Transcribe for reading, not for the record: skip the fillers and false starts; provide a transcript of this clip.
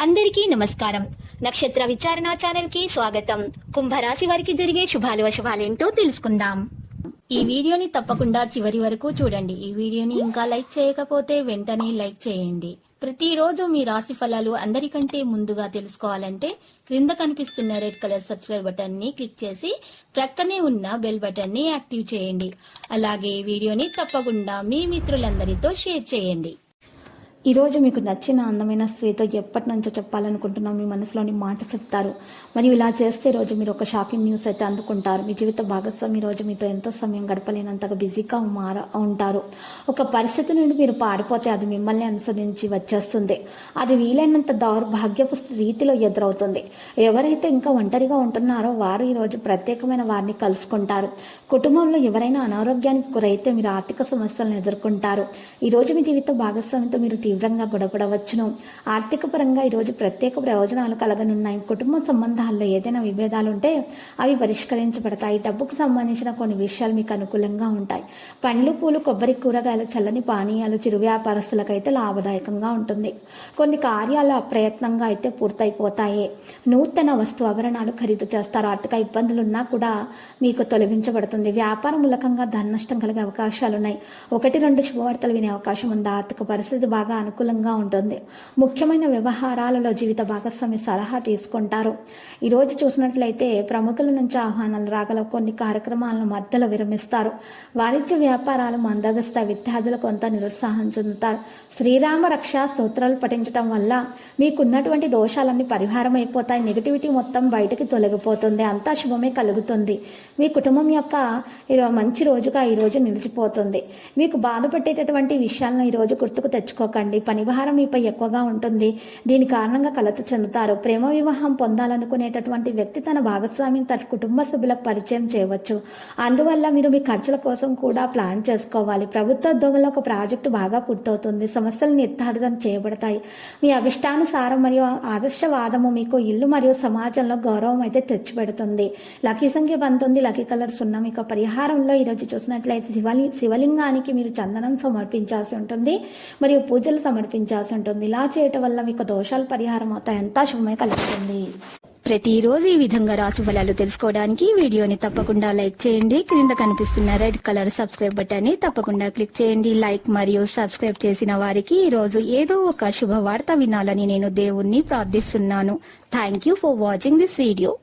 అందరికీ నమస్కారం. నక్షత్ర విచారణ ఛానల్ కి స్వాగతం. కుంభరాశి వారికి జరిగే శుభాలు అశుభాలేంటో తెలుసుకుందాం. ఈ వీడియోని తప్పకుండా చివరి వరకు చూడండి. ఈ వీడియోని ఇంకా లైక్ చేయకపోతే వెంటనే లైక్ చేయండి. ప్రతిరోజు మీ రాశి ఫలాలు అందరికంటే ముందుగా తెలుసుకోవాలంటే క్రింద కనిపిస్తున్న రెడ్ కలర్ సబ్స్క్రైబ్ బటన్ ని క్లిక్ చేసి ప్రక్కనే ఉన్న బెల్ బటన్ ని యాక్టివ్ చేయండి. అలాగే ఈ వీడియోని తప్పకుండా మీ మిత్రులందరితో షేర్ చేయండి. ఈరోజు మీకు నచ్చిన అందమైన స్త్రీతో ఎప్పటి నుంచో చెప్పాలనుకుంటున్నాం మీ మనసులోని మాట చెప్తారు. మరియు ఇలా చేస్తే రోజు మీరు ఒక షాకింగ్ న్యూస్ అయితే అందుకుంటారు. మీ జీవిత భాగస్వామి రోజు మీతో ఎంతో సమయం గడపలేనంతగా బిజీగా ఉంటారు. ఒక పరిస్థితి నుండి మీరు పారిపోతే అది మిమ్మల్ని అనుసరించి వచ్చేస్తుంది. అది వీలైనంత దౌర్భాగ్యపు రీతిలో ఎదురవుతుంది. ఎవరైతే ఇంకా ఒంటరిగా ఉంటున్నారో వారు ఈరోజు ప్రత్యేకమైన వారిని కలుసుకుంటారు. కుటుంబంలో ఎవరైనా అనారోగ్యానికి గురైతే మీరు ఆర్థిక సమస్యలను ఎదుర్కొంటారు. ఈరోజు మీ జీవిత భాగస్వామితో మీరు తీవ్రంగా గొడవపడవచ్చును. ఆర్థిక పరంగా ఈరోజు ప్రత్యేక ప్రయోజనాలు కలగనున్నాయి. కుటుంబ సంబంధాల్లో ఏదైనా విభేదాలు ఉంటే అవి పరిష్కరించబడతాయి. డబ్బుకు సంబంధించిన కొన్ని విషయాలు మీకు అనుకూలంగా ఉంటాయి. పండ్లు, పూలు, కొబ్బరి, కూరగాయలు, చల్లని పానీయాలు చిరు వ్యాపారస్తులకైతే లాభదాయకంగా ఉంటుంది. కొన్ని కార్యాలు అప్రయత్నంగా అయితే పూర్తయిపోతాయి. నూతన వస్తు ఆభరణాలు ఖరీదు చేస్తారు. ఆర్థిక ఇబ్బందులున్నా కూడా మీకు తొలగించబడుతుంది. వ్యాపార మూలకంగా ధన నష్టం కలిగే అవకాశాలున్నాయి. 1-2 శుభవార్తలు వినే అవకాశం ఉంది. ఆర్థిక పరిస్థితి బాగా అనుకూలంగా ఉంటుంది. ముఖ్యమైన వ్యవహారాలలో జీవిత భాగస్వామి సలహా తీసుకుంటారు. ఈరోజు చూసినట్లయితే ప్రముఖుల నుంచి ఆహ్వానాలు రాగల కొన్ని కార్యక్రమాలను మధ్యలో విరమిస్తారు. వాణిజ్య వ్యాపారాలు మందగస్త విద్యార్థులు కొంత నిరుత్సాహం చెందుతారు. శ్రీరామ రక్షా స్తోత్రాలు పఠించడం వల్ల మీకున్నటువంటి దోషాలన్నీ పరిహారం అయిపోతాయి. నెగిటివిటీ మొత్తం బయటకి తొలగిపోతుంది. అంతా శుభమే కలుగుతుంది. మీ కుటుంబం యొక్క మంచి రోజుగా ఈరోజు నిలిచిపోతుంది. మీకు బాధపెట్టేటటువంటి విషయాలను ఈరోజు గుర్తుకు తెచ్చుకోకండి. పనిభారం మీపై ఎక్కువగా ఉంటుంది. దీని కారణంగా కలత చెందుతారు. ప్రేమ వివాహం పొందాలనుకునేటటువంటి వ్యక్తి తన భాగస్వామిని తన కుటుంబ సభ్యులకు పరిచయం చేయవచ్చు. అందువల్ల మీరు మీ ఖర్చుల కోసం కూడా ప్లాన్ చేసుకోవాలి. ప్రభుత్వ ఉద్యోగంలో ఒక ప్రాజెక్టు బాగా పూర్తవుతుంది. సమస్యలు నిర్ధారణ చేయబడతాయి. మీ అభిష్టానుసారం మరియు ఆదర్శవాదము మీకు ఇల్లు మరియు సమాజంలో గౌరవం అయితే తెచ్చిపెడుతుంది. లక్కీ సంఖ్య 19, లక్కీ కలర్ 0. మీకు పరిహారంలో ఈరోజు చూసినట్లయితే శివలింగానికి మీరు చందనం సమర్పించాల్సి ఉంటుంది మరియు పూజలు సమర్పించాల్సి ఉంటుంది. ఇలా చేయటం వల్ల మీకు దోషాలు పరిహారం అవుతాయి. అంతా శుభమే కలుగుతుంది. ప్రతిరోజు ఈ విధంగా రాశి ఫలాలు తెలుసుకోవడానికి వీడియోని తప్పకుండా లైక్ చేయండి. క్రింద కనిపిస్తున్న రెడ్ కలర్ సబ్స్క్రైబ్ బటన్ ని తప్పకుండా క్లిక్ చేయండి. లైక్ మరియు సబ్స్క్రైబ్ చేసిన వారికి ఈ రోజు ఏదో ఒక శుభవార్త వినాలని నేను దేవుణ్ణి ప్రార్థిస్తున్నాను. Thank you for watching this video.